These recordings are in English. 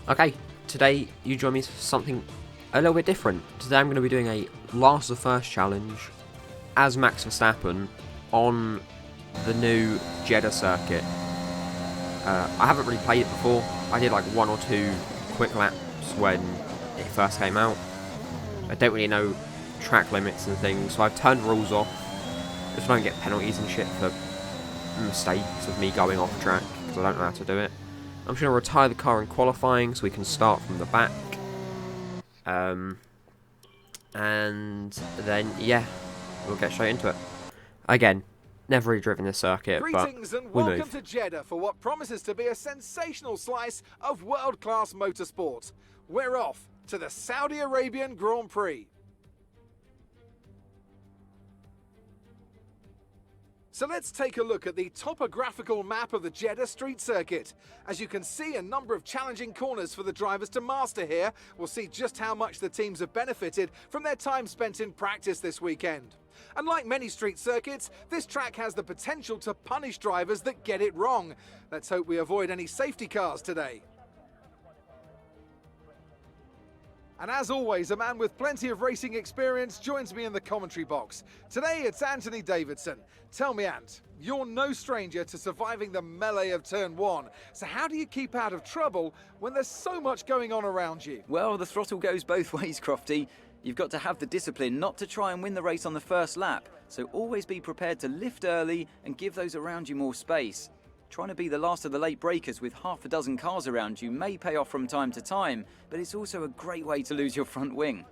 Okay, today you join me for something a little bit different. Today I'm going to be doing a last of the first challenge as Max Verstappen on the new Jeddah circuit. I haven't really played it before. I did like 1 or 2 quick laps when it first came out. I don't really know track limits and things, so I've turned rules off just so I don't get penalties and shit for mistakes of me going off track, because I don't know how to do it. I'm just going to retire the car in qualifying so we can start from the back. And then, yeah, we'll get straight into it. Again, never really driven this circuit, Greetings but and we welcome move. to Jeddah for what promises to be a sensational slice of world-class motorsport. We're off to the Saudi Arabian Grand Prix. So let's take a look at the topographical map of the Jeddah street circuit. As you can see, a number of challenging corners for the drivers to master here. We'll see just how much the teams have benefited from their time spent in practice this weekend. And like many street circuits, this track has the potential to punish drivers that get it wrong. Let's hope we avoid any safety cars today. And as always, a man with plenty of racing experience joins me in the commentary box. Today it's Anthony Davidson. Tell me, Ant, you're no stranger to surviving the melee of turn 1. So how do you keep out of trouble when there's so much going on around you? Well, the throttle goes both ways, Crofty. You've got to have the discipline not to try and win the race on the first lap. So always be prepared to lift early and give those around you more space. Trying to be the last of the late breakers with half a dozen cars around you may pay off from time to time, but it's also a great way to lose your front wing.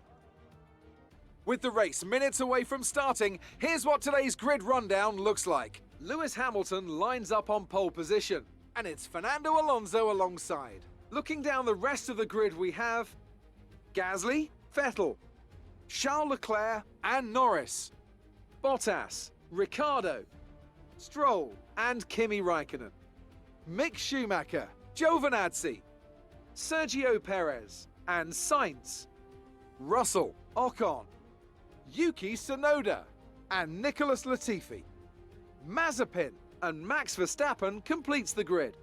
With the race minutes away from starting, here's what today's grid rundown looks like. Lewis Hamilton lines up on pole position, and it's Fernando Alonso alongside. Looking down the rest of the grid, we have Gasly, Vettel, Charles Leclerc and Norris, Bottas, Ricciardo, Stroll and Kimi Raikkonen, Mick Schumacher, Giovinazzi, Sergio Perez and Sainz, Russell, Ocon, Yuki Tsunoda and Nicholas Latifi. Mazepin and Max Verstappen completes the grid.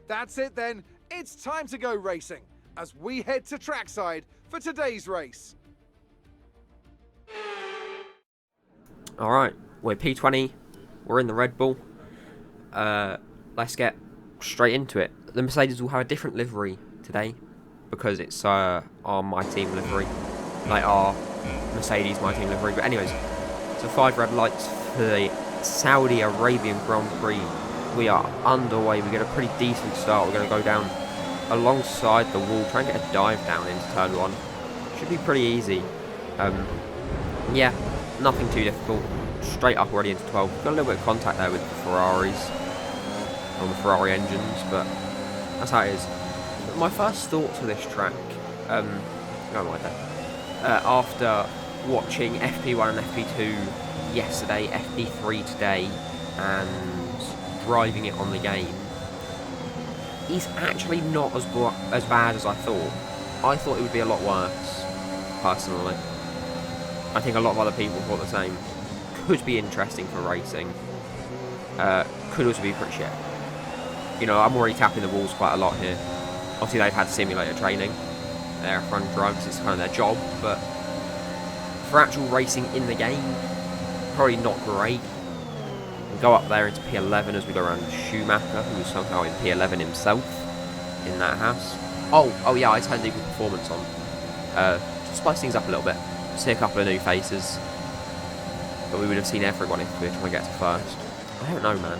That's it then, it's time to go racing as we head to trackside for today's race. Alright, we're P20, we're in the Red Bull. Let's get straight into it. The Mercedes will have a different livery today because it's our My Team livery, like our Mercedes My Team livery. But anyways, so 5 red lights for the Saudi Arabian Grand Prix. We are underway. We get a pretty decent start. We're going to go down alongside the wall, try and get a dive down into turn 1. Should be pretty easy. Yeah, nothing too difficult. Straight up already into 12. Got a little bit of contact there with the Ferraris on the Ferrari engines, but that's how it is. But my first thoughts of this track, no mind that. After watching FP1 and FP2 yesterday, FP3 today, and driving it on the game, is actually not as bad as I thought. I thought it would be a lot worse, personally. I think a lot of other people thought the same. Could be interesting for racing. Could also be pretty shit. You know, I'm already tapping the walls quite a lot here. Obviously, they've had simulator training. They're front drugs, it's kind of their job, but for actual racing in the game, probably not great. We'll go up there into P11 as we go around Schumacher, who was somehow in P11 himself in that house. Oh yeah, I turned equal performance on. To spice things up a little bit. See a couple of new faces. But we would have seen everyone if we were trying to get to first. I don't know, man.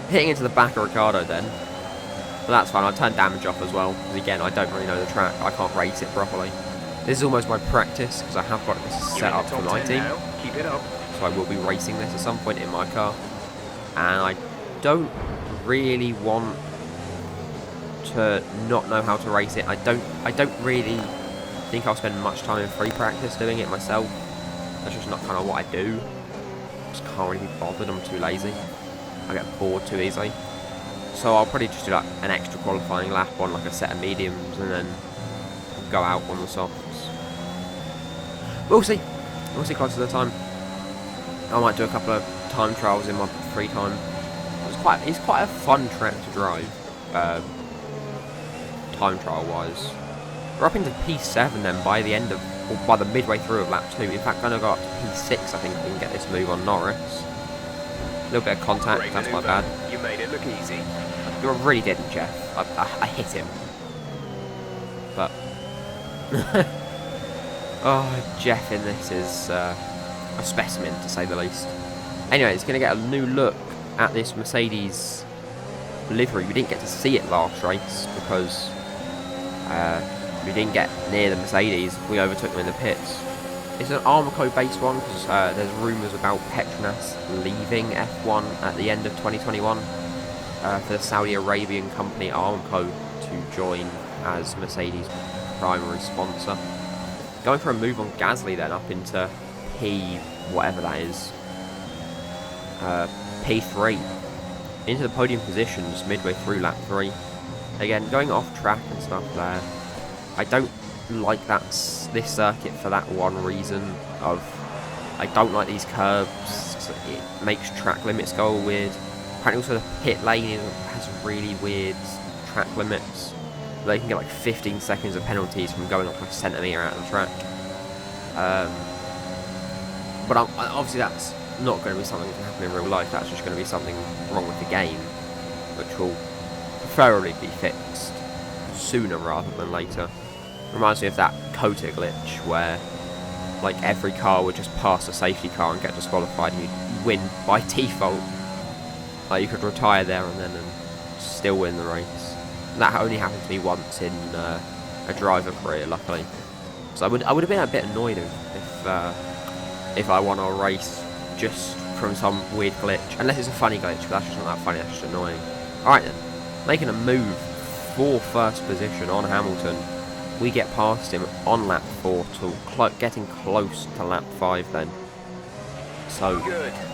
Hitting into the back of Ricciardo then. But that's fine, I'll turn damage off as well. Because again, I don't really know the track. I can't race it properly. This is almost my practice, because I have got this set up for my team. Keep it up. So I will be racing this at some point in my car. And I don't really want to not know how to race it. I don't really think I'll spend much time in free practice doing it myself. That's just not kind of what I do. Just can't really be bothered, I'm too lazy. I get bored too easily. So I'll probably just do like an extra qualifying lap on like a set of mediums and then go out on the softs. We'll see closer to the time. I might do a couple of time trials in my free time. It's quite a fun track to drive. time trial wise. We're up into P7 then by the end of, or by the midway through of lap 2. In fact, going to go up to P6, I think we can get this move on Norris. A little bit of contact, Great that's my maneuver. bad. You made it look easy. You really didn't, Jeff. I hit him. But... oh, Jeff in this is a specimen, to say the least. Anyway, it's going to get a new look at this Mercedes livery. We didn't get to see it last race because we didn't get near the Mercedes. We overtook them in the pits. It's an Armco based one because there's rumours about Petronas leaving F1 at the end of 2021 for the Saudi Arabian company Armco to join as Mercedes' primary sponsor. Going for a move on Gasly then up into P, whatever that is, P3. Into the podium positions midway through lap 3. Again, going off track and stuff there. I don't like this circuit for that one reason of I don't like these curbs. It makes track limits go weird. Apparently also the pit lane has really weird track limits. They can get like 15 seconds of penalties from going up like a centimetre out of the track. But obviously that's not going to be something that can happen in real life. That's just going to be something wrong with the game, which will preferably be fixed sooner rather than later. Reminds me of that COTA glitch where like every car would just pass a safety car and get disqualified and you'd win by default. Like you could retire there and then and still win the race. That only happened to me once in a driver career, luckily. So I would have been a bit annoyed if I won a race just from some weird glitch. Unless it's a funny glitch, but that's just not that funny, that's just annoying. Alright then, making a move for first position on Hamilton. We get past him on lap 4 to getting close to lap 5 then. So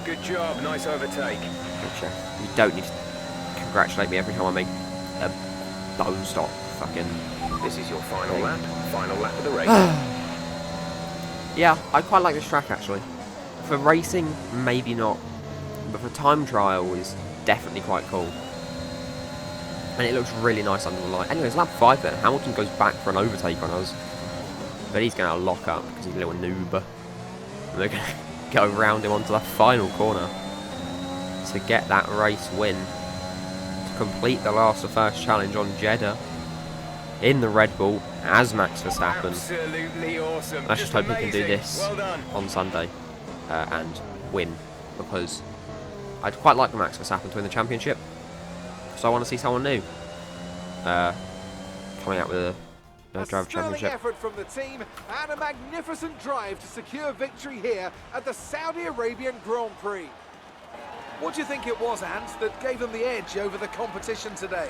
Good job, nice overtake. you don't need to congratulate me every time I make a bone stop fucking... This is your final lap of the race. Yeah, I quite like this track actually. For racing, maybe not, but for time trial is definitely quite cool. And it looks really nice under the light. Anyways, lap 5 then. Hamilton goes back for an overtake on us. But he's going to lock up because he's a little noob. And we're going to go around him onto the final corner to get that race win. To complete the last of first challenge on Jeddah in the Red Bull as Max Verstappen. Absolutely awesome. I just hope he can do this Well done. on Sunday and win, because I'd quite like Max Verstappen to win the championship. So I want to see someone new coming out with a driver championship. Effort from the team and a magnificent drive to secure victory here at the Saudi Arabian Grand Prix. What do you think it was, Ant, that gave them the edge over the competition today?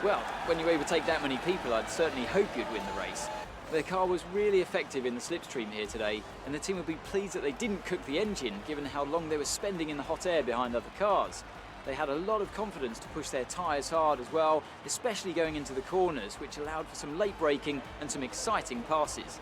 Well, when you overtake that many people, I'd certainly hope you'd win the race. Their car was really effective in the slipstream here today, and the team will be pleased that they didn't cook the engine, given how long they were spending in the hot air behind other cars. They had a lot of confidence to push their tyres hard as well, especially going into the corners, which allowed for some late braking and some exciting passes.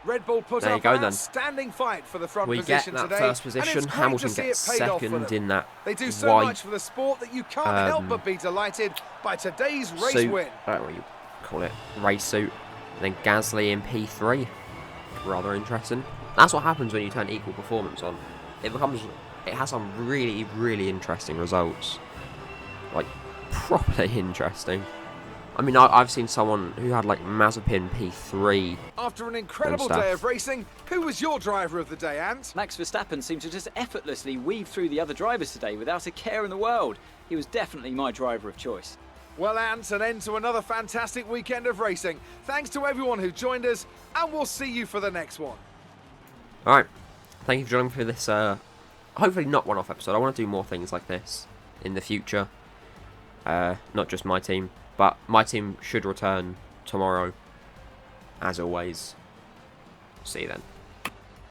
Red Bull put There you up go an then. outstanding fight for the front We get position that today. first and position. it's great Hamilton to see gets it paid off for second them. in that They do so white much for the sport that you can't help but be delighted by today's race suit, win. I don't know what you call it, race suit. And then Gasly in P3. Rather interesting. That's what happens when you turn equal performance on. It has some really, really interesting results. Like, properly interesting. I mean, I've seen someone who had, like, Mazepin P3. After an incredible day of racing, who was your driver of the day, Ant? Max Verstappen seemed to just effortlessly weave through the other drivers today without a care in the world. He was definitely my driver of choice. Well, Ant, an end to another fantastic weekend of racing. Thanks to everyone who joined us, and we'll see you for the next one. Alright, thank you for joining me for this, hopefully not one-off episode. I want to do more things like this in the future. Not just my team, but my team should return tomorrow, as always. See you then.